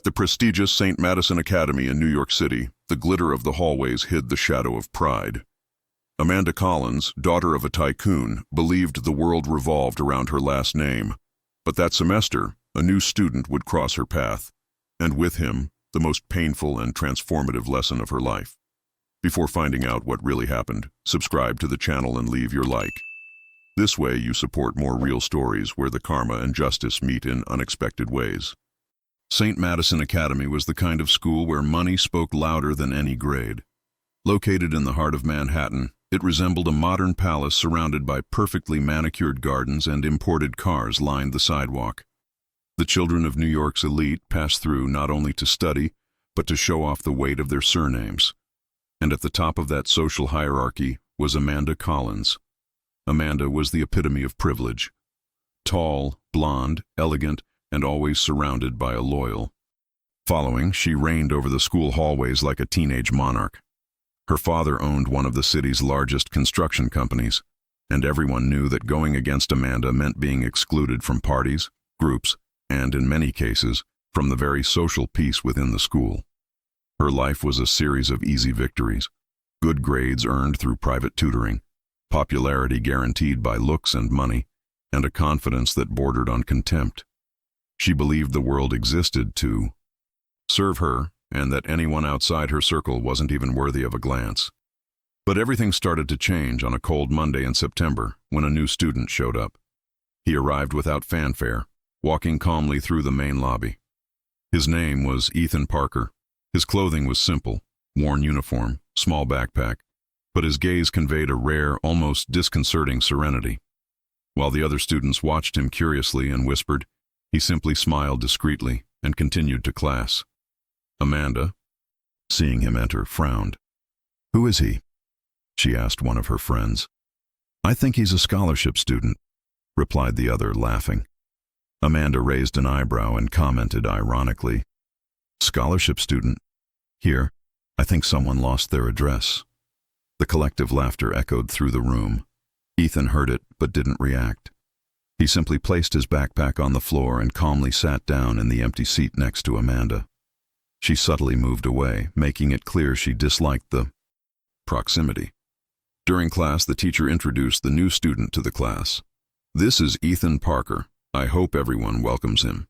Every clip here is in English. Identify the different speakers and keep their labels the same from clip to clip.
Speaker 1: At the prestigious Saint Madison Academy in New York City, the glitter of the hallways hid the shadow of pride. Amanda Collins, daughter of a tycoon, believed the world revolved around her last name. But that semester, a new student would cross her path, and with him, the most painful and transformative lesson of her life. Before finding out what really happened, subscribe to the channel and leave your like. This way you support more real stories where the karma and justice meet in unexpected ways. Saint Madison Academy was the kind of school where money spoke louder than any grade. Located in the heart of Manhattan, it resembled a modern palace surrounded by perfectly manicured gardens and imported cars lined the sidewalk. The children of New York's elite passed through not only to study, but to show off the weight of their surnames. And at the top of that social hierarchy was Amanda Collins. Amanda was the epitome of privilege. Tall, blonde, elegant, and always surrounded by a loyal following, she reigned over the school hallways like a teenage monarch. Her father owned one of the city's largest construction companies, and everyone knew that going against Amanda meant being excluded from parties, groups, and, in many cases, from the very social peace within the school. Her life was a series of easy victories, good grades earned through private tutoring, popularity guaranteed by looks and money, and a confidence that bordered on contempt. She believed the world existed to serve her, and that anyone outside her circle wasn't even worthy of a glance. But everything started to change on a cold Monday in September when a new student showed up. He arrived without fanfare, walking calmly through the main lobby. His name was Ethan Parker. His clothing was simple, worn uniform, small backpack, but his gaze conveyed a rare, almost disconcerting serenity. While the other students watched him curiously and whispered, he simply smiled discreetly and continued to class. Amanda, seeing him enter, frowned. "Who is he?" she asked one of her friends. "I think he's a scholarship student," replied the other, laughing. Amanda raised an eyebrow and commented ironically, "Scholarship student? Here, I think someone lost their address." The collective laughter echoed through the room. Ethan heard it but didn't react. He simply placed his backpack on the floor and calmly sat down in the empty seat next to Amanda. She subtly moved away, making it clear she disliked the proximity. During class, the teacher introduced the new student to the class. "This is Ethan Parker. I hope everyone welcomes him."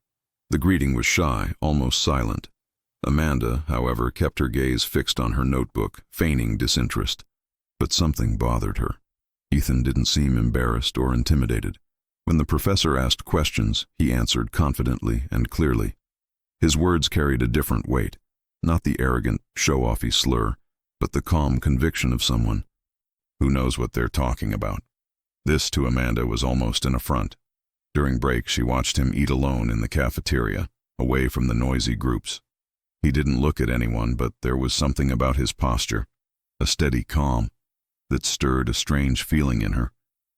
Speaker 1: The greeting was shy, almost silent. Amanda, however, kept her gaze fixed on her notebook, feigning disinterest. But something bothered her. Ethan didn't seem embarrassed or intimidated. When the professor asked questions, he answered confidently and clearly. His words carried a different weight, not the arrogant, show-offy slur, but the calm conviction of someone who knows what they're talking about. This, to Amanda, was almost an affront. During break, she watched him eat alone in the cafeteria, away from the noisy groups. He didn't look at anyone, but there was something about his posture, a steady calm, that stirred a strange feeling in her,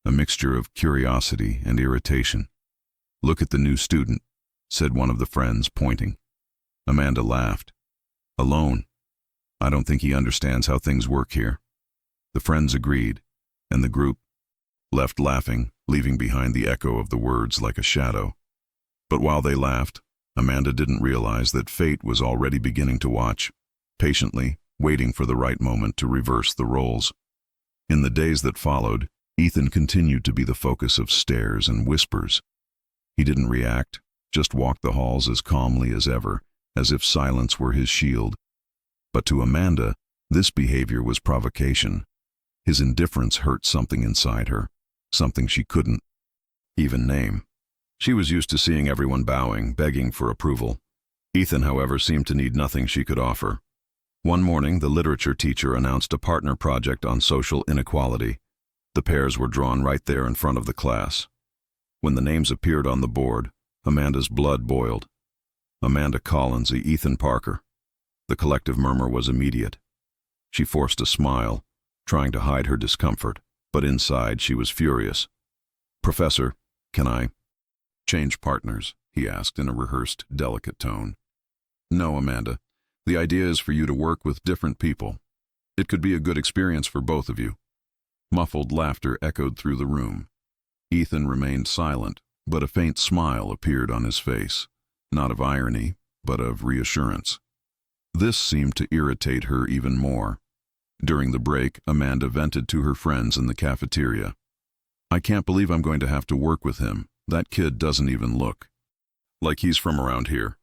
Speaker 1: a mixture of curiosity and irritation. "Look at the new student," said one of the friends, pointing. Amanda laughed. "Alone? I don't think he understands how things work here." The friends agreed, and the group left laughing, leaving behind the echo of the words like a shadow. But while they laughed, Amanda didn't realize that fate was already beginning to watch, patiently, waiting for the right moment to reverse the roles. In the days that followed, Ethan continued to be the focus of stares and whispers. He didn't react, just walked the halls as calmly as ever, as if silence were his shield. But to Amanda, this behavior was provocation. His indifference hurt something inside her, something she couldn't even name. She was used to seeing everyone bowing, begging for approval. Ethan, however, seemed to need nothing she could offer. One morning, the literature teacher announced a partner project on social inequality. The pairs were drawn right there in front of the class. When the names appeared on the board, Amanda's blood boiled. Amanda Collins, Ethan Parker. The collective murmur was immediate. She forced a smile, trying to hide her discomfort, but inside she was furious. "Professor, can I change partners?" he asked in a rehearsed, delicate tone. "No, Amanda. The idea is for you to work with different people. It could be a good experience for both of you." Muffled laughter echoed through the room. Ethan remained silent, but a faint smile appeared on his face, not of irony, but of reassurance. This seemed to irritate her even more. During the break, Amanda vented to her friends in the cafeteria. "I can't believe I'm going to have to work with him. That kid doesn't even look like he's from around here.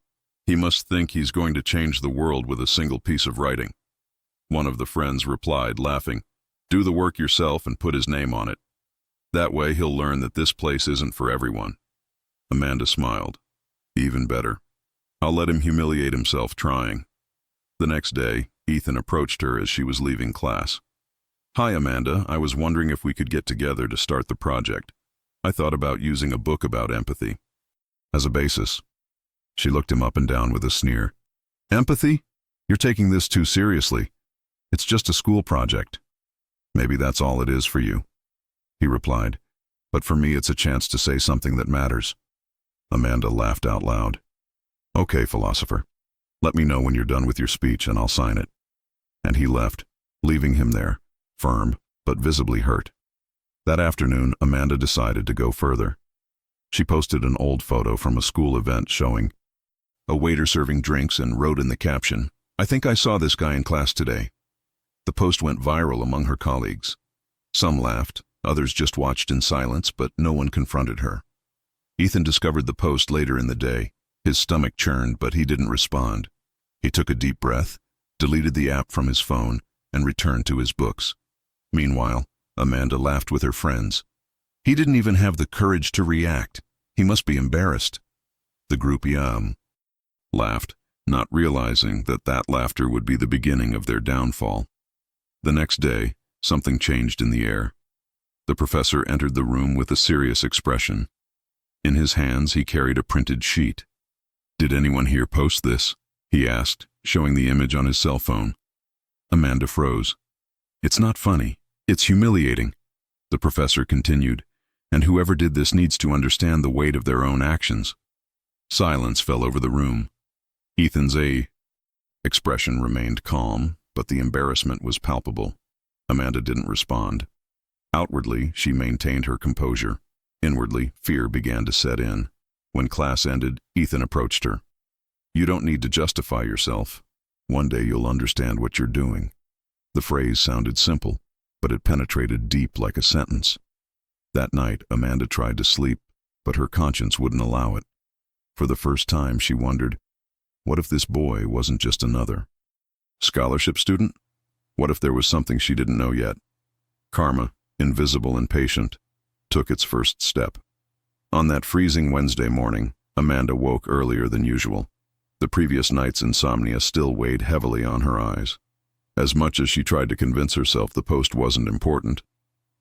Speaker 1: He must think he's going to change the world with a single piece of writing." One of the friends replied, laughing, "Do the work yourself and put his name on it. That way he'll learn that this place isn't for everyone." Amanda smiled. "Even better. I'll let him humiliate himself trying." The next day, Ethan approached her as she was leaving class. "Hi, Amanda. I was wondering if we could get together to start the project. I thought about using a book about empathy as a basis." She looked him up and down with a sneer. "Empathy? You're taking this too seriously. It's just a school project." "Maybe that's all it is for you," he replied. "But for me, it's a chance to say something that matters." Amanda laughed out loud. "Okay, philosopher. Let me know when you're done with your speech and I'll sign it." And he left, leaving him there, firm but visibly hurt. That afternoon, Amanda decided to go further. She posted an old photo from a school event showing a waiter serving drinks and wrote in the caption, "I think I saw this guy in class today." The post went viral among her colleagues. Some laughed, others just watched in silence, but no one confronted her. Ethan discovered the post later in the day. His stomach churned, but he didn't respond. He took a deep breath, deleted the app from his phone, and returned to his books. Meanwhile, Amanda laughed with her friends. He didn't even have the courage to react. He must be embarrassed. The group laughed, not realizing that that laughter would be the beginning of their downfall. The next day, something changed in the air. The professor entered the room with a serious expression. In his hands, he carried a printed sheet. "Did anyone here post this?" he asked, showing the image on his cell phone. Amanda froze. "It's not funny. It's humiliating," the professor continued, "and whoever did this needs to understand the weight of their own actions." Silence fell over the room. Ethan's expression remained calm, but the embarrassment was palpable. Amanda didn't respond. Outwardly, she maintained her composure. Inwardly, fear began to set in. When class ended, Ethan approached her. "You don't need to justify yourself. One day you'll understand what you're doing." The phrase sounded simple, but it penetrated deep like a sentence. That night, Amanda tried to sleep, but her conscience wouldn't allow it. For the first time, she wondered, what if this boy wasn't just another scholarship student? What if there was something she didn't know yet? Karma, invisible and patient, took its first step. On that freezing Wednesday morning, Amanda woke earlier than usual. The previous night's insomnia still weighed heavily on her eyes. As much as she tried to convince herself the post wasn't important,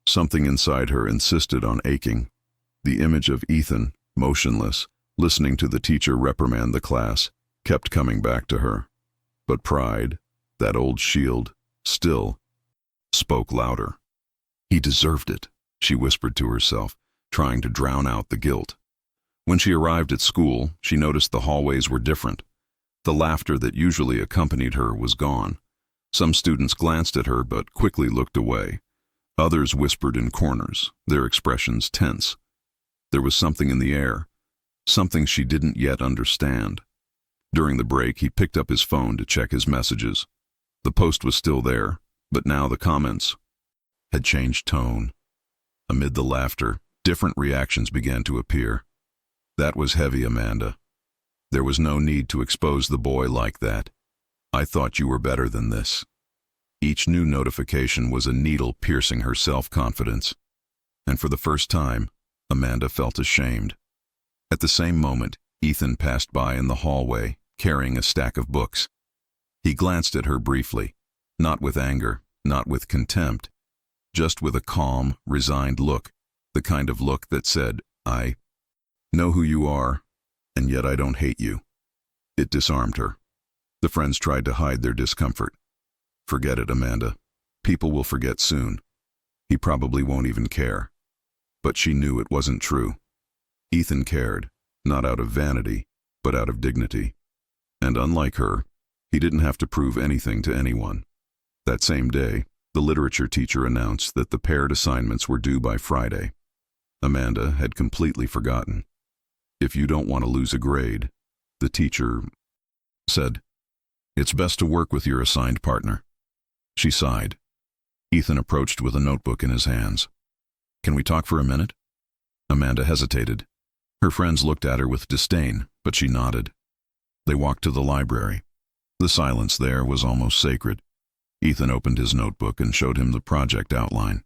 Speaker 1: something inside her insisted on aching. The image of Ethan, motionless, listening to the teacher reprimand the class, kept coming back to her. But pride, that old shield, still spoke louder. "He deserved it," she whispered to herself, trying to drown out the guilt. When she arrived at school, she noticed the hallways were different. The laughter that usually accompanied her was gone. Some students glanced at her but quickly looked away. Others whispered in corners, their expressions tense. There was something in the air, something she didn't yet understand. During the break, he picked up his phone to check his messages. The post was still there, but now the comments had changed tone. Amid the laughter, different reactions began to appear. "That was heavy, Amanda. There was no need to expose the boy like that. I thought you were better than this." Each new notification was a needle piercing her self-confidence. And for the first time, Amanda felt ashamed. At the same moment, Ethan passed by in the hallway, carrying a stack of books. He glanced at her briefly, not with anger, not with contempt, just with a calm, resigned look, the kind of look that said, "I know who you are, and yet I don't hate you." It disarmed her. The friends tried to hide their discomfort. "Forget it, Amanda. People will forget soon. He probably won't even care." But she knew it wasn't true. Ethan cared, not out of vanity, but out of dignity. And unlike her, he didn't have to prove anything to anyone. That same day, the literature teacher announced that the paired assignments were due by Friday. Amanda had completely forgotten. If you don't want to lose a grade, the teacher said, "It's best to work with your assigned partner." She sighed. Ethan approached with a notebook in his hands. "Can we talk for a minute?" Amanda hesitated. Her friends looked at her with disdain, but she nodded. They walked to the library. The silence there was almost sacred. Ethan opened his notebook and showed him the project outline.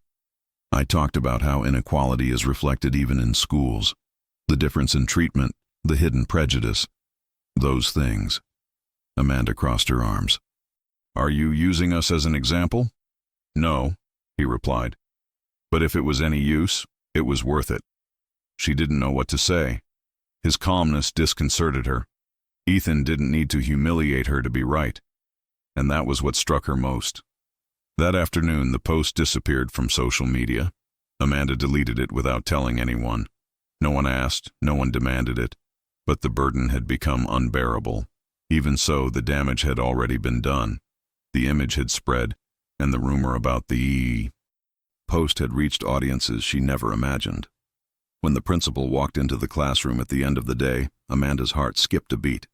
Speaker 1: "I talked about how inequality is reflected even in schools. The difference in treatment, the hidden prejudice. Those things." Amanda crossed her arms. "Are you using us as an example?" "No," he replied. "But if it was any use, it was worth it." She didn't know what to say. His calmness disconcerted her. Ethan didn't need to humiliate her to be right. And that was what struck her most. That afternoon, the post disappeared from social media. Amanda deleted it without telling anyone. No one asked, no one demanded it. But the burden had become unbearable. Even so, the damage had already been done. The image had spread, and the rumor about the post had reached audiences she never imagined. When the principal walked into the classroom at the end of the day, Amanda's heart skipped a beat.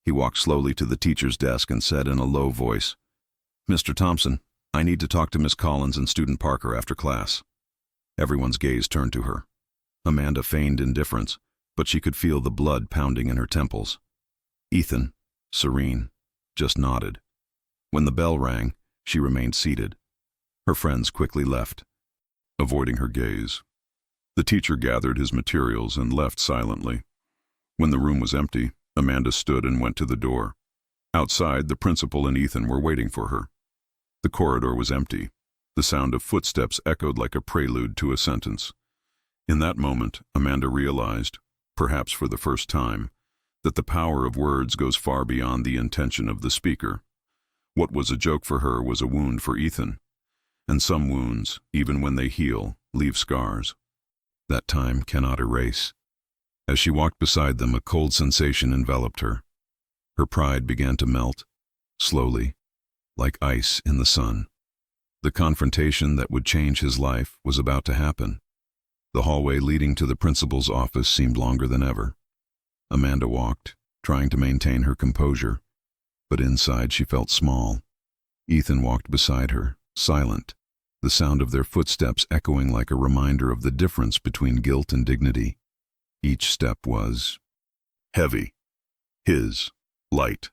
Speaker 1: He walked slowly to the teacher's desk and said in a low voice, "Mr. Thompson, I need to talk to Miss Collins and student Parker after class." Everyone's gaze turned to her. Amanda feigned indifference, but she could feel the blood pounding in her temples. Ethan, serene, just nodded. When the bell rang, she remained seated. Her friends quickly left, avoiding her gaze. The teacher gathered his materials and left silently. When the room was empty, Amanda stood and went to the door. Outside, the principal and Ethan were waiting for her. The corridor was empty. The sound of footsteps echoed like a prelude to a sentence. In that moment, Amanda realized, perhaps for the first time, that the power of words goes far beyond the intention of the speaker. What was a joke for her was a wound for Ethan. And some wounds, even when they heal, leave scars that time cannot erase. As she walked beside them, a cold sensation enveloped her. Her pride began to melt, slowly, like ice in the sun. The confrontation that would change his life was about to happen. The hallway leading to the principal's office seemed longer than ever. Amanda walked, trying to maintain her composure, but inside she felt small. Ethan walked beside her, silent, the sound of their footsteps echoing like a reminder of the difference between guilt and dignity. Each step was heavy, his light.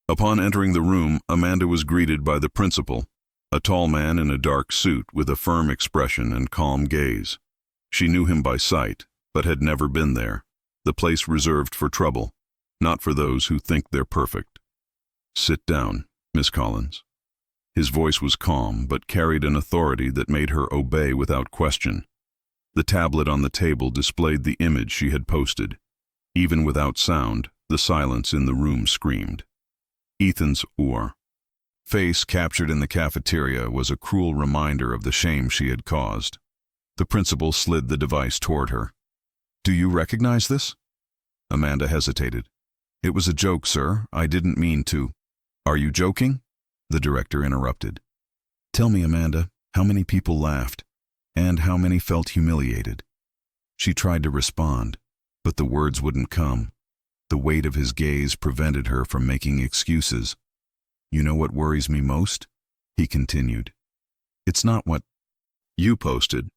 Speaker 1: Upon entering the room, Amanda was greeted by the principal, a tall man in a dark suit with a firm expression and calm gaze. She knew him by sight, but had never been there, the place reserved for trouble, not for those who think they're perfect. "Sit down, Miss Collins." His voice was calm, but carried an authority that made her obey without question. The tablet on the table displayed the image she had posted. Even without sound, the silence in the room screamed. Ethan's face captured in the cafeteria was a cruel reminder of the shame she had caused. The principal slid the device toward her. "Do you recognize this?" Amanda hesitated. "It was a joke, sir. I didn't mean to." "Are you joking?" The director interrupted. "Tell me, Amanda, how many people laughed, and how many felt humiliated?" She tried to respond, but the words wouldn't come. The weight of his gaze prevented her from making excuses. "You know what worries me most?" he continued. "It's not what you posted,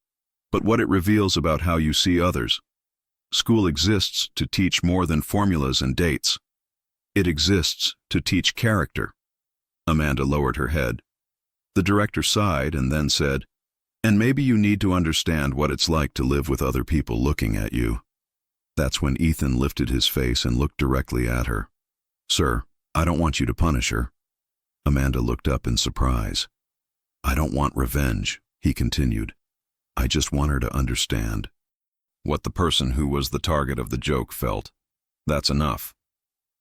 Speaker 1: but what it reveals about how you see others. School exists to teach more than formulas and dates. It exists to teach character." Amanda lowered her head. The director sighed and then said, "And maybe you need to understand what it's like to live with other people looking at you." That's when Ethan lifted his face and looked directly at her. "Sir, I don't want you to punish her." Amanda looked up in surprise. "I don't want revenge," he continued. "I just want her to understand what the person who was the target of the joke felt. That's enough."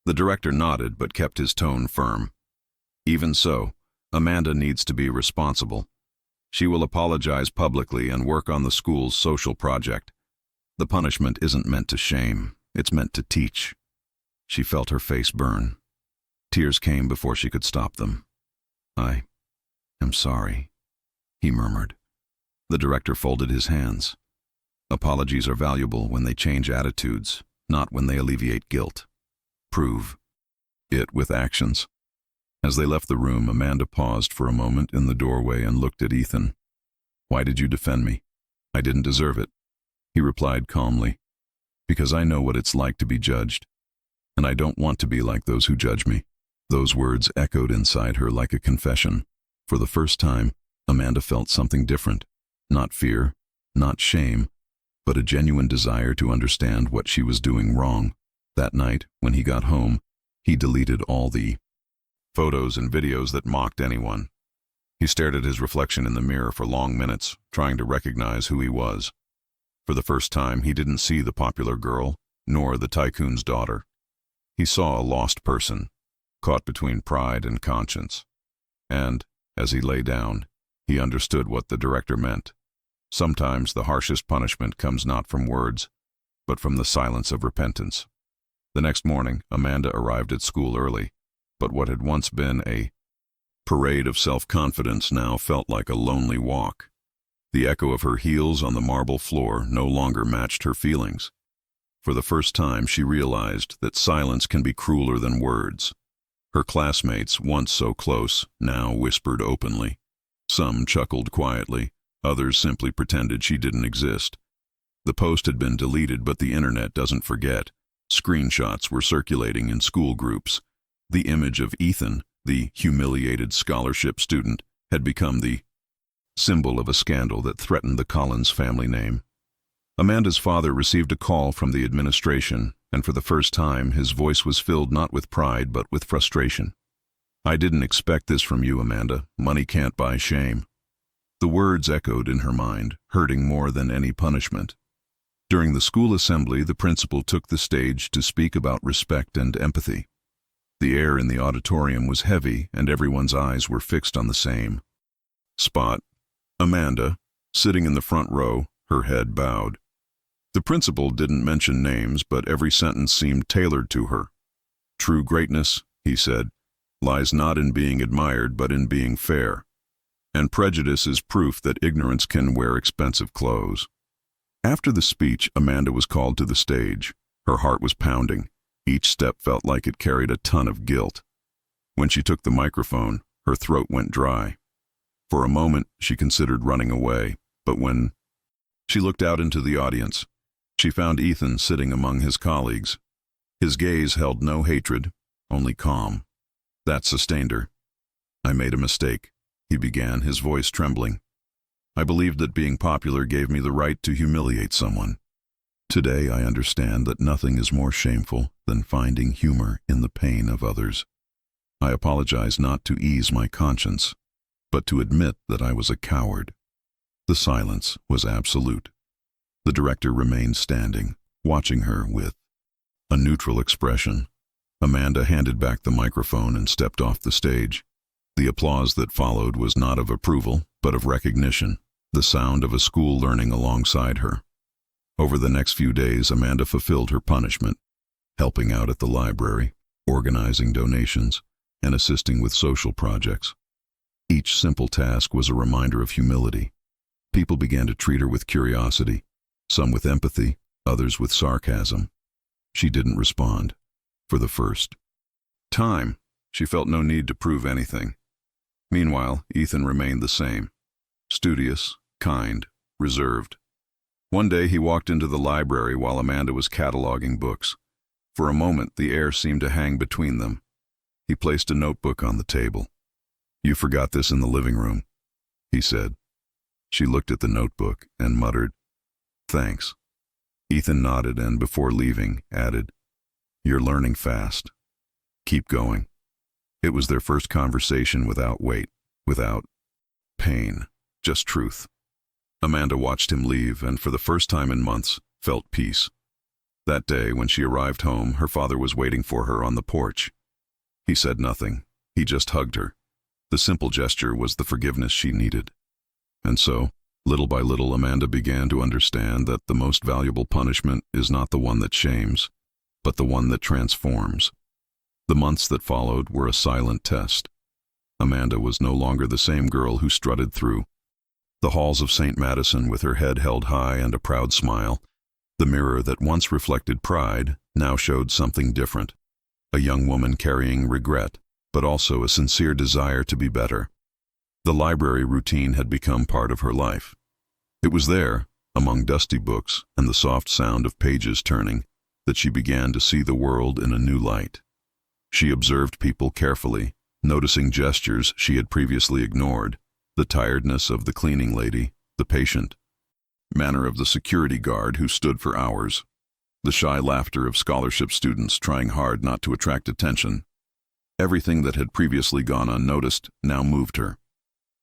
Speaker 1: The director nodded but kept his tone firm. "Even so, Amanda needs to be responsible. She will apologize publicly and work on the school's social project. The punishment isn't meant to shame, it's meant to teach." She felt her face burn. Tears came before she could stop them. "I am sorry," he murmured. The director folded his hands. "Apologies are valuable when they change attitudes, not when they alleviate guilt. Prove it with actions. As they left the room, Amanda paused for a moment in the doorway and looked at Ethan. "Why did you defend me?" "I didn't deserve it," he replied calmly. "Because I know what it's like to be judged. And I don't want to be like those who judge me." Those words echoed inside her like a confession. For the first time, Amanda felt something different. Not fear, not shame, but a genuine desire to understand what she was doing wrong. That night, when he got home, he deleted all the photos and videos that mocked anyone. He stared at his reflection in the mirror for long minutes, trying to recognize who he was. For the first time, he didn't see the popular girl, nor the tycoon's daughter. He saw a lost person, caught between pride and conscience. And, as he lay down, he understood what the director meant. Sometimes the harshest punishment comes not from words, but from the silence of repentance. The next morning, Amanda arrived at school early, but what had once been a parade of self-confidence now felt like a lonely walk. The echo of her heels on the marble floor no longer matched her feelings. For the first time, she realized that silence can be crueler than words. Her classmates, once so close, now whispered openly. Some chuckled quietly, others simply pretended she didn't exist. The post had been deleted, but the internet doesn't forget. Screenshots were circulating in school groups. The image of Ethan, the humiliated scholarship student, had become the symbol of a scandal that threatened the Collins family name. Amanda's father received a call from the administration, and for the first time his voice was filled not with pride but with frustration. "I didn't expect this from you, Amanda. Money can't buy shame." The words echoed in her mind, hurting more than any punishment. During the school assembly, the principal took the stage to speak about respect and empathy. The air in the auditorium was heavy, and everyone's eyes were fixed on the same spot. Amanda, sitting in the front row, her head bowed. The principal didn't mention names, but every sentence seemed tailored to her. "True greatness," he said, "lies not in being admired, but in being fair. And prejudice is proof that ignorance can wear expensive clothes." After the speech, Amanda was called to the stage. Her heart was pounding. Each step felt like it carried a ton of guilt. When she took the microphone, her throat went dry. For a moment, she considered running away, but when she looked out into the audience, she found Ethan sitting among his colleagues. His gaze held no hatred, only calm. That sustained her. "I made a mistake," he began, his voice trembling. "I believed that being popular gave me the right to humiliate someone. Today I understand that nothing is more shameful than finding humor in the pain of others. I apologize not to ease my conscience, but to admit that I was a coward." The silence was absolute. The director remained standing, watching her with a neutral expression. Amanda handed back the microphone and stepped off the stage. The applause that followed was not of approval, but of recognition, the sound of a school learning alongside her. Over the next few days, Amanda fulfilled her punishment, helping out at the library, organizing donations, and assisting with social projects. Each simple task was a reminder of humility. People began to treat her with curiosity, some with empathy, others with sarcasm. She didn't respond. For the first time, she felt no need to prove anything. Meanwhile, Ethan remained the same, studious, kind, reserved. One day he walked into the library while Amanda was cataloging books. For a moment, the air seemed to hang between them. He placed a notebook on the table. "You forgot this in the living room," he said. She looked at the notebook and muttered, "Thanks." Ethan nodded and, before leaving, added, "You're learning fast. Keep going." It was their first conversation without weight, without pain, just truth. Amanda watched him leave and, for the first time in months, felt peace. That day, when she arrived home, her father was waiting for her on the porch. He said nothing. He just hugged her. The simple gesture was the forgiveness she needed. And so, little by little, Amanda began to understand that the most valuable punishment is not the one that shames, but the one that transforms. The months that followed were a silent test. Amanda was no longer the same girl who strutted through the halls of Saint Madison with her head held high and a proud smile. The mirror that once reflected pride now showed something different. a young woman carrying regret, but also a sincere desire to be better. The library routine had become part of her life. It was there, among dusty books and the soft sound of pages turning, that she began to see the world in a new light. She observed people carefully, noticing gestures she had previously ignored, the tiredness of the cleaning lady, the patient manner of the security guard who stood for hours, the shy laughter of scholarship students trying hard not to attract attention. Everything that had previously gone unnoticed now moved her.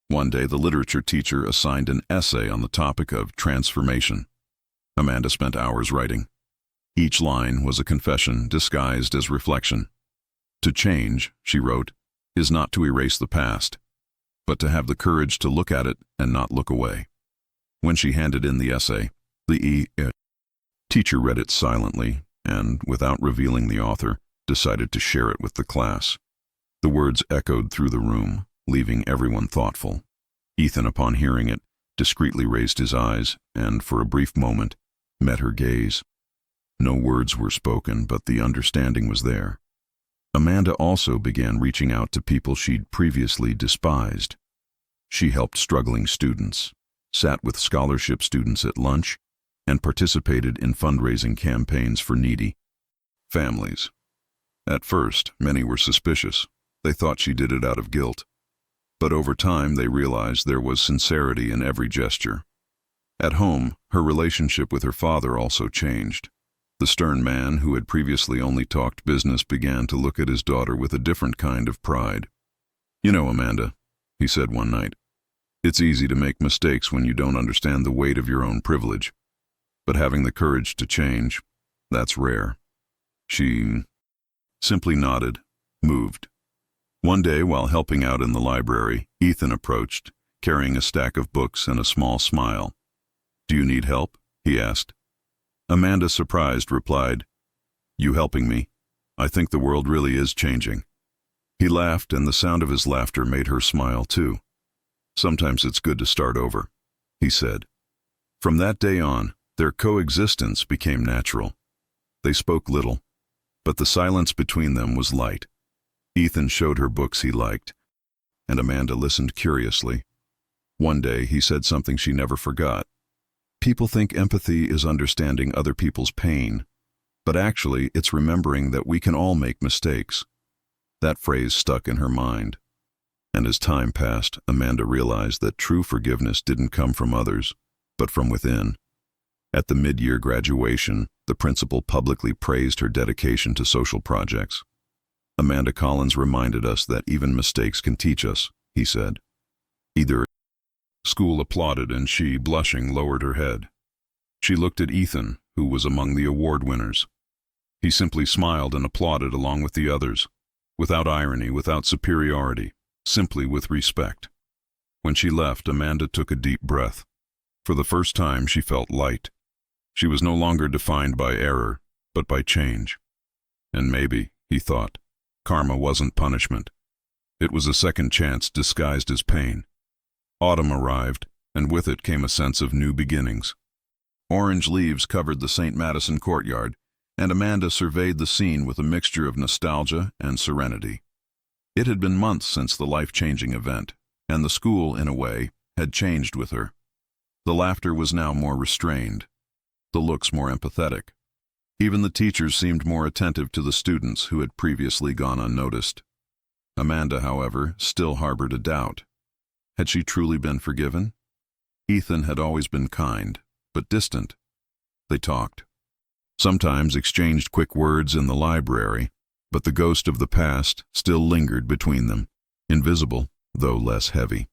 Speaker 1: One day, the literature teacher assigned an essay on the topic of transformation. Amanda spent hours writing. Each line was a confession disguised as reflection. To change, she wrote, is not to erase the past, but to have the courage to look at it and not look away. When she handed in the essay, the teacher read it silently and, without revealing the author, decided to share it with the class. The words echoed through the room, leaving everyone thoughtful. Ethan, upon hearing it, discreetly raised his eyes and, for a brief moment, met her gaze. No words were spoken, but the understanding was there. Amanda also began reaching out to people she'd previously despised. She helped struggling students, sat with scholarship students at lunch, and participated in fundraising campaigns for needy families. At first, many were suspicious. They thought she did it out of guilt. But over time, they realized there was sincerity in every gesture. At home, her relationship with her father also changed. The stern man who had previously only talked business began to look at his daughter with a different kind of pride. "You know, Amanda," he said one night, "it's easy to make mistakes when you don't understand the weight of your own privilege. But having the courage to change, that's rare." She simply nodded, moved. One day, while helping out in the library, Ethan approached, carrying a stack of books and a small smile. "Do you need help?" he asked. Amanda, surprised, replied, "You helping me? I think the world really is changing." He laughed, and the sound of his laughter made her smile too. "Sometimes it's good to start over," he said. From that day on, their coexistence became natural. They spoke little, but the silence between them was light. Ethan showed her books he liked, and Amanda listened curiously. One day, he said something she never forgot. "People think empathy is understanding other people's pain, but actually it's remembering that we can all make mistakes." That phrase stuck in her mind. And as time passed, Amanda realized that true forgiveness didn't come from others, but from within. At the mid-year graduation, the principal publicly praised her dedication to social projects. "Amanda Collins reminded us that even mistakes can teach us," he said. Either school applauded, and she, blushing, lowered her head. She looked at Ethan, who was among the award winners. He simply smiled and applauded along with the others, without irony, without superiority, simply with respect. When she left, Amanda took a deep breath. For the first time, she felt light. She was no longer defined by error, but by change. And maybe, he thought, karma wasn't punishment. It was a second chance disguised as pain. Autumn arrived, and with it came a sense of new beginnings. Orange leaves covered the Saint Madison courtyard, and Amanda surveyed the scene with a mixture of nostalgia and serenity. It had been months since the life-changing event, and the school, in a way, had changed with her. The laughter was now more restrained, the looks more empathetic. Even the teachers seemed more attentive to the students who had previously gone unnoticed. Amanda, however, still harbored a doubt. Had she truly been forgiven? Ethan had always been kind, but distant. They talked. Sometimes exchanged quick words in the library, but the ghost of the past still lingered between them, invisible, though less heavy.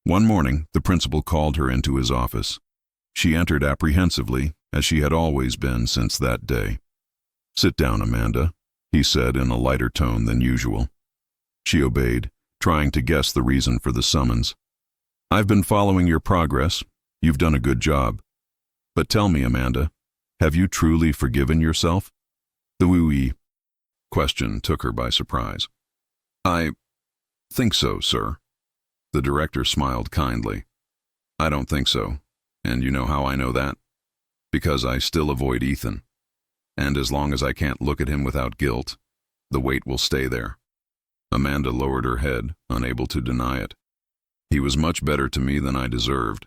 Speaker 1: One morning, the principal called her into his office. She entered apprehensively, as she had always been since that day. "Sit down, Amanda," he said in a lighter tone than usual. She obeyed, trying to guess the reason for the summons. "I've been following your progress. You've done a good job. But tell me, Amanda, have you truly forgiven yourself?" The wee question took her by surprise. "I think so, sir." The director smiled kindly. "I don't think so. And you know how I know that? Because I still avoid Ethan. And as long as I can't look at him without guilt, The weight will stay there. Amanda lowered her head, unable to deny it. He was much better to me than I deserved.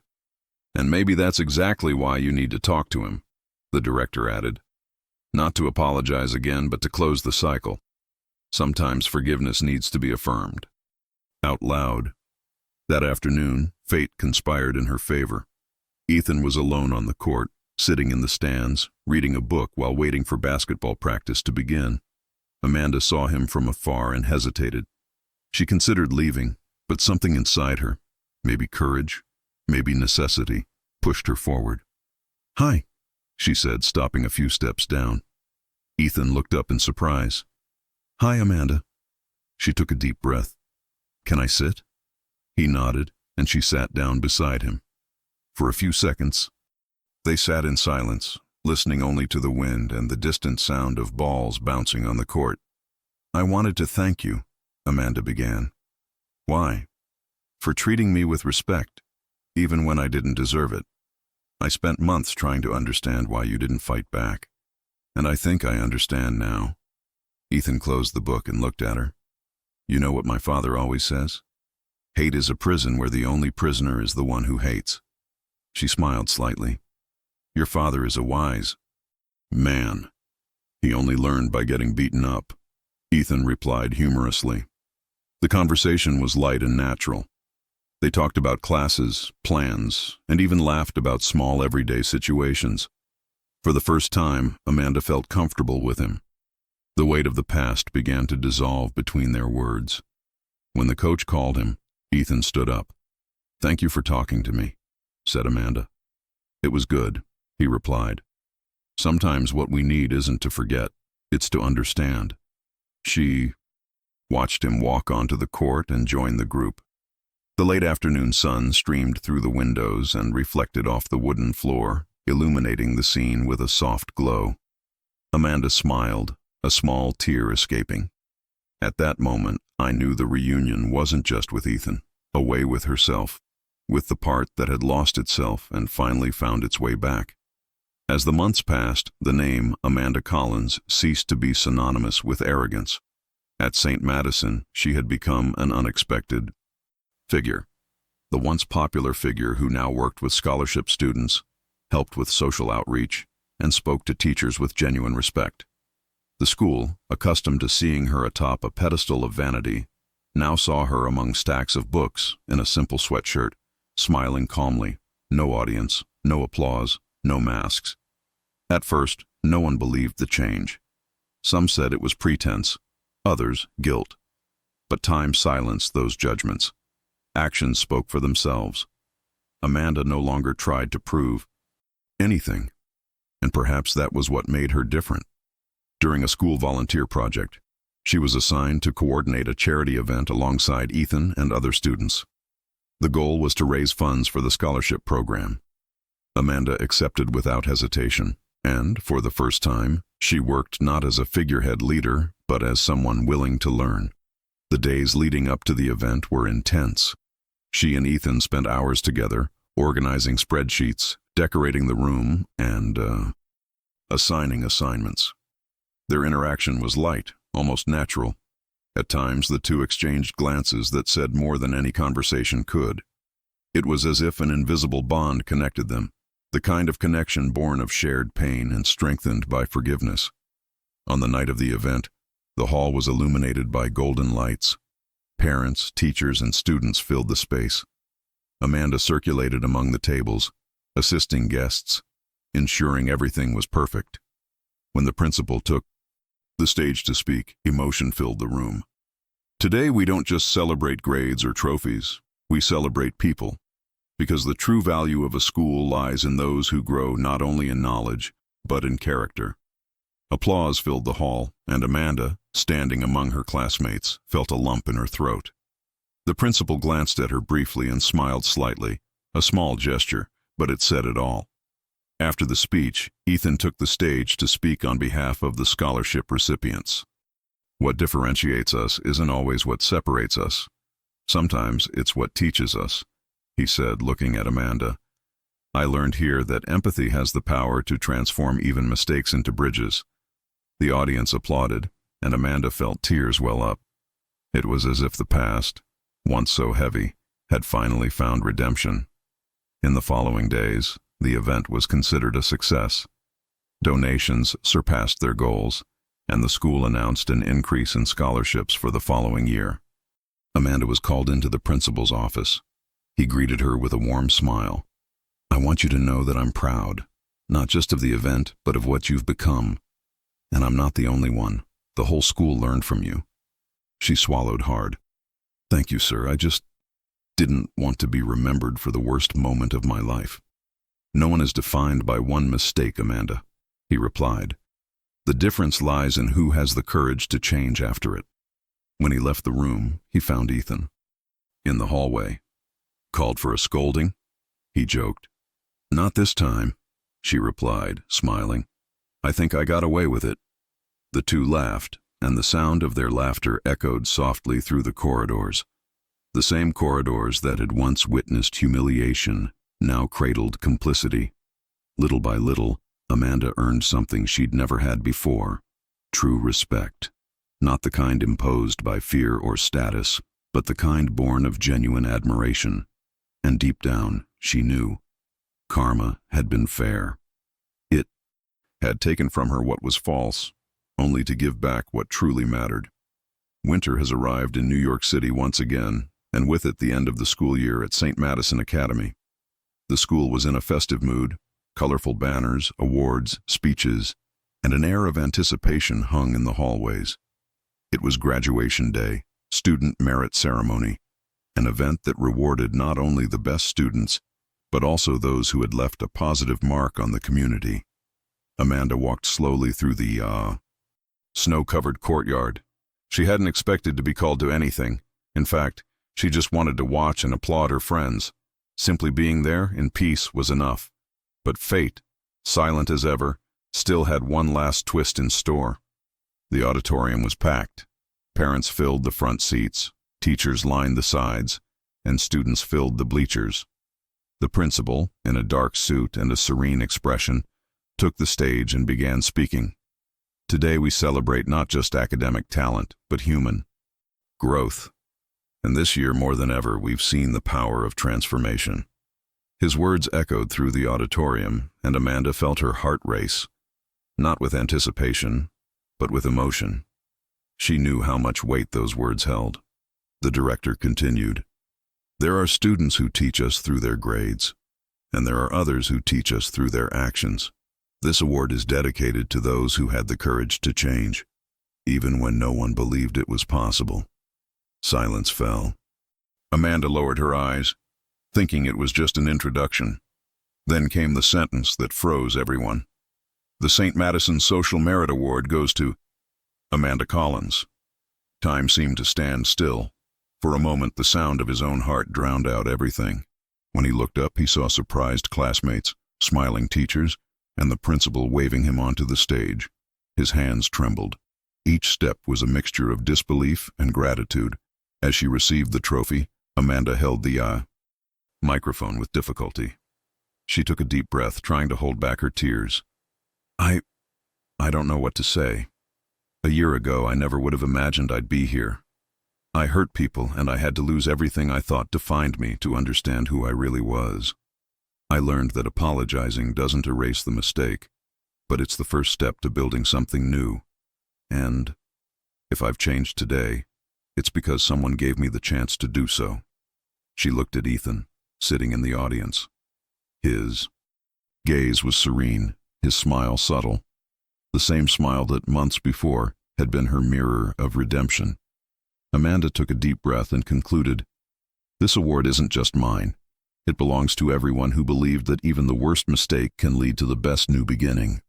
Speaker 1: And maybe that's exactly why you need to talk to him, the director added. Not to apologize again, but to close the cycle. Sometimes forgiveness needs to be affirmed. Out loud. That afternoon, fate conspired in her favor. Ethan was alone on the court, sitting in the stands, reading a book while waiting for basketball practice to begin. Amanda saw him from afar and hesitated. She considered leaving, but something inside her, maybe courage, maybe necessity, pushed her forward. "Hi," she said, stopping a few steps down. Ethan looked up in surprise. "Hi, Amanda." She took a deep breath. "Can I sit?" He nodded, and she sat down beside him. For a few seconds, they sat in silence, listening only to the wind and the distant sound of balls bouncing on the court. "I wanted to thank you," Amanda began. "Why?" "For treating me with respect, even when I didn't deserve it. I spent months trying to understand why you didn't fight back. And I think I understand now." Ethan closed the book and looked at her. "You know what my father always says? Hate is a prison where the only prisoner is the one who hates." She smiled slightly. "Your father is a wise man. He only learned by getting beaten up," Ethan replied humorously. The conversation was light and natural. They talked about classes, plans, and even laughed about small everyday situations. For the first time, Amanda felt comfortable with him. The weight of the past began to dissolve between their words. When the coach called him, Ethan stood up. "Thank you for talking to me," said Amanda. "It was good," he replied. "Sometimes what we need isn't to forget, it's to understand." She watched him walk onto the court and join the group. The late afternoon sun streamed through the windows and reflected off the wooden floor, illuminating the scene with a soft glow. Amanda smiled, a small tear escaping. At that moment, I knew the reunion wasn't just with Ethan, away with herself, with the part that had lost itself and finally found its way back. As the months passed, the name Amanda Collins ceased to be synonymous with arrogance. At Saint Madison, she had become an unexpected figure. The once popular figure who now worked with scholarship students, helped with social outreach, and spoke to teachers with genuine respect. The school, accustomed to seeing her atop a pedestal of vanity, now saw her among stacks of books in a simple sweatshirt, smiling calmly, no audience, no applause, no masks. At first, no one believed the change. Some said it was pretense, others guilt. But time silenced those judgments. Actions spoke for themselves. Amanda no longer tried to prove anything, and perhaps that was what made her different. During a school volunteer project, she was assigned to coordinate a charity event alongside Ethan and other students. The goal was to raise funds for the scholarship program. Amanda accepted without hesitation, and, for the first time, she worked not as a figurehead leader, but as someone willing to learn. The days leading up to the event were intense. She and Ethan spent hours together, organizing spreadsheets, decorating the room, and assigning assignments. Their interaction was light, almost natural. At times, the two exchanged glances that said more than any conversation could. It was as if an invisible bond connected them, the kind of connection born of shared pain and strengthened by forgiveness. On the night of the event, the hall was illuminated by golden lights. Parents, teachers, and students filled the space. Amanda circulated among the tables, assisting guests, ensuring everything was perfect. When the principal took the stage to speak, emotion filled the room. "Today we don't just celebrate grades or trophies, we celebrate people, because the true value of a school lies in those who grow not only in knowledge, but in character." Applause filled the hall, and Amanda, standing among her classmates, felt a lump in her throat. The principal glanced at her briefly and smiled slightly, a small gesture, but it said it all. After the speech, Ethan took the stage to speak on behalf of the scholarship recipients. What differentiates us isn't always what separates us. Sometimes it's what teaches us, he said, looking at Amanda. "I learned here that empathy has the power to transform even mistakes into bridges." The audience applauded, and Amanda felt tears well up. It was as if the past, once so heavy, had finally found redemption. In the following days, the event was considered a success. Donations surpassed their goals, and the school announced an increase in scholarships for the following year. Amanda was called into the principal's office. He greeted her with a warm smile. "I want you to know that I'm proud, not just of the event, but of what you've become. And I'm not the only one. The whole school learned from you." She swallowed hard. "Thank you, sir. I just didn't want to be remembered for the worst moment of my life." "No one is defined by one mistake, Amanda," he replied. "The difference lies in who has the courage to change after it." When he left the room, he found Ethan in the hallway. "Called for a scolding?" he joked. "Not this time," she replied, smiling. "I think I got away with it." The two laughed, and the sound of their laughter echoed softly through the corridors. The same corridors that had once witnessed humiliation now cradled complicity. Little by little, Amanda earned something she'd never had before: true respect. Not the kind imposed by fear or status, but the kind born of genuine admiration. And deep down, she knew karma had been fair. It had taken from her what was false, only to give back what truly mattered. Winter has arrived in New York City once again, and with it the end of the school year at Saint Madison Academy. The school was in a festive mood. Colorful banners, awards, speeches, and an air of anticipation hung in the hallways. It was graduation day, student merit ceremony, an event that rewarded not only the best students, but also those who had left a positive mark on the community. Amanda walked slowly through the, snow-covered courtyard. She hadn't expected to be called to anything. In fact, she just wanted to watch and applaud her friends. Simply being there in peace was enough. But fate, silent as ever, still had one last twist in store. The auditorium was packed. Parents filled the front seats, teachers lined the sides, and students filled the bleachers. The principal, in a dark suit and a serene expression, took the stage and began speaking. "Today we celebrate not just academic talent, but human growth. And this year, more than ever, we've seen the power of transformation." His words echoed through the auditorium, and Amanda felt her heart race, not with anticipation, but with emotion. She knew how much weight those words held. The director continued, "There are students who teach us through their grades, and there are others who teach us through their actions. This award is dedicated to those who had the courage to change, even when no one believed it was possible." Silence fell. Amanda lowered her eyes, thinking it was just an introduction. Then came the sentence that froze everyone. "The Saint Madison Social Merit Award goes to Amanda Collins." Time seemed to stand still. For a moment, the sound of his own heart drowned out everything. When he looked up, he saw surprised classmates, smiling teachers, and the principal waving him onto the stage. His hands trembled. Each step was a mixture of disbelief and gratitude. As she received the trophy, Amanda held the microphone with difficulty. She took a deep breath, trying to hold back her tears. I don't know what to say. A year ago, I never would have imagined I'd be here. I hurt people, and I had to lose everything I thought defined me to understand who I really was. I learned that apologizing doesn't erase the mistake, but it's the first step to building something new. And if I've changed today, it's because someone gave me the chance to do so." She looked at Ethan, sitting in the audience. His gaze was serene, his smile subtle. The same smile that months before had been her mirror of redemption. Amanda took a deep breath and concluded, "This award isn't just mine. It belongs to everyone who believed that even the worst mistake can lead to the best new beginning."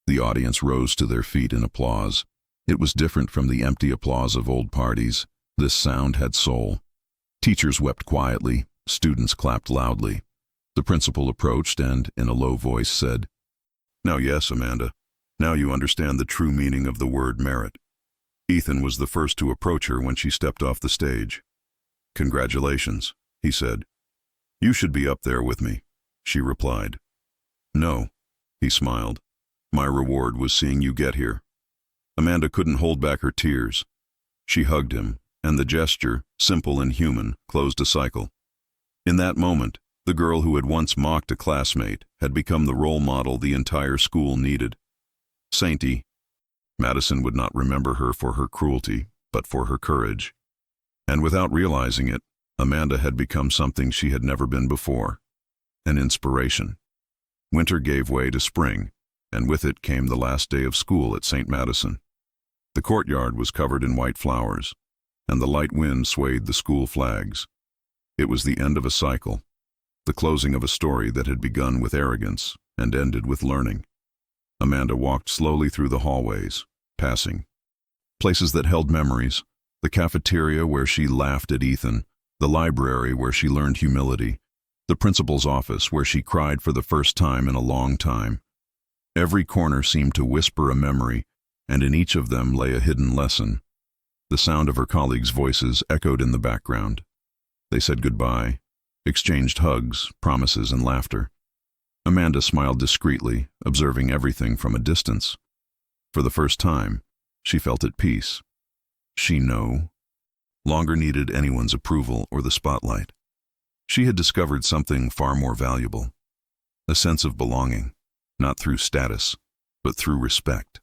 Speaker 1: The audience rose to their feet in applause. It was different from the empty applause of old parties. This sound had soul. Teachers wept quietly, students clapped loudly. The principal approached and, in a low voice, said, "Now yes, Amanda, now you understand the true meaning of the word merit." Ethan was the first to approach her when she stepped off the stage. "Congratulations," he said. "You should be up there with me," she replied. "No," he smiled. "My reward was seeing you get here." Amanda couldn't hold back her tears. She hugged him, and the gesture, simple and human, closed a cycle. In that moment, the girl who had once mocked a classmate had become the role model the entire school needed. Sainty. Madison would not remember her for her cruelty, but for her courage. And without realizing it, Amanda had become something she had never been before. An inspiration. Winter gave way to spring, and with it came the last day of school at Saint Madison. The courtyard was covered in white flowers, and the light wind swayed the school flags. It was the end of a cycle, the closing of a story that had begun with arrogance and ended with learning. Amanda walked slowly through the hallways, passing places that held memories, the cafeteria where she laughed at Ethan, the library where she learned humility, the principal's office where she cried for the first time in a long time. Every corner seemed to whisper a memory, and in each of them lay a hidden lesson. The sound of her colleagues' voices echoed in the background. They said goodbye, exchanged hugs, promises, and laughter. Amanda smiled discreetly, observing everything from a distance. For the first time, she felt at peace. She no longer needed anyone's approval or the spotlight. She had discovered something far more valuable, a sense of belonging, not through status, but through respect.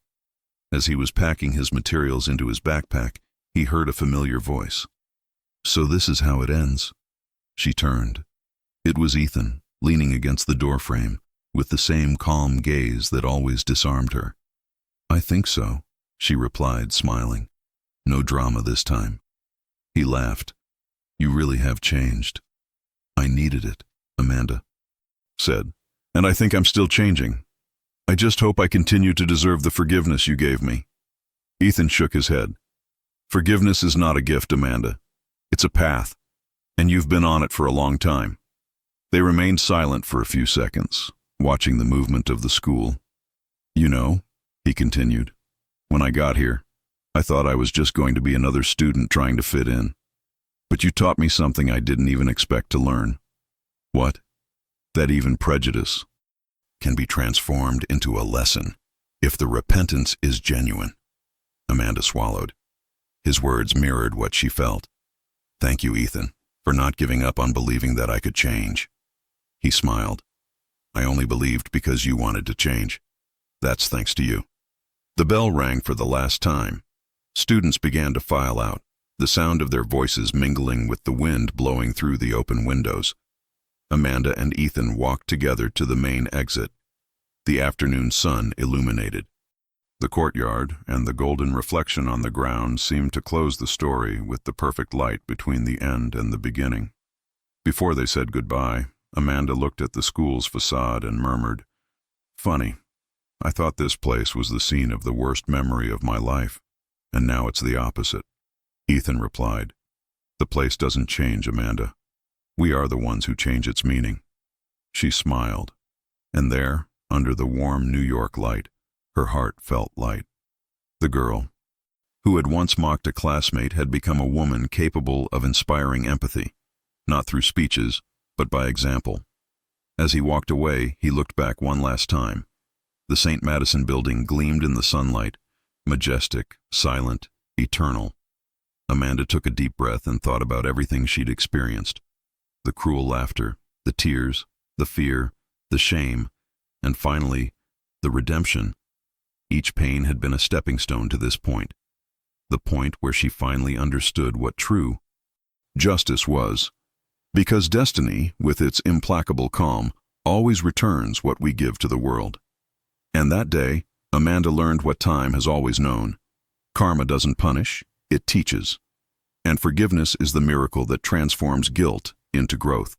Speaker 1: As he was packing his materials into his backpack, he heard a familiar voice. "So this is how it ends." She turned. It was Ethan, leaning against the doorframe, with the same calm gaze that always disarmed her. "I think so," she replied, smiling. "No drama this time." He laughed. "You really have changed." "I needed it," Amanda said, "and I think I'm still changing. I just hope I continue to deserve the forgiveness you gave me." Ethan shook his head. "Forgiveness is not a gift, Amanda. It's a path, and you've been on it for a long time." They remained silent for a few seconds, watching the movement of the school. "You know," he continued, "when I got here, I thought I was just going to be another student trying to fit in. But you taught me something I didn't even expect to learn." "What?" "That even prejudice can be transformed into a lesson if the repentance is genuine." Amanda swallowed. His words mirrored what she felt. "Thank you, Ethan, for not giving up on believing that I could change." He smiled. "I only believed because you wanted to change. That's thanks to you." The bell rang for the last time. Students began to file out, the sound of their voices mingling with the wind blowing through the open windows. Amanda and Ethan walked together to the main exit. The afternoon sun illuminated. The courtyard and the golden reflection on the ground seemed to close the story with the perfect light between the end and the beginning. Before they said goodbye, Amanda looked at the school's facade and murmured, "Funny, I thought this place was the scene of the worst memory of my life, and now it's the opposite." Ethan replied, "The place doesn't change, Amanda. We are the ones who change its meaning." She smiled, and there, under the warm New York light, her heart felt light. The girl, who had once mocked a classmate, had become a woman capable of inspiring empathy, not through speeches, but by example. As he walked away, he looked back one last time. The Saint Madison building gleamed in the sunlight, majestic, silent, eternal. Amanda took a deep breath and thought about everything she'd experienced. The cruel laughter, the tears, the fear, the shame, and finally, the redemption. Each pain had been a stepping stone to this point, the point where she finally understood what true justice was. Because destiny, with its implacable calm, always returns what we give to the world. And that day, Amanda learned what time has always known. Karma doesn't punish, it teaches. And forgiveness is the miracle that transforms guilt into growth.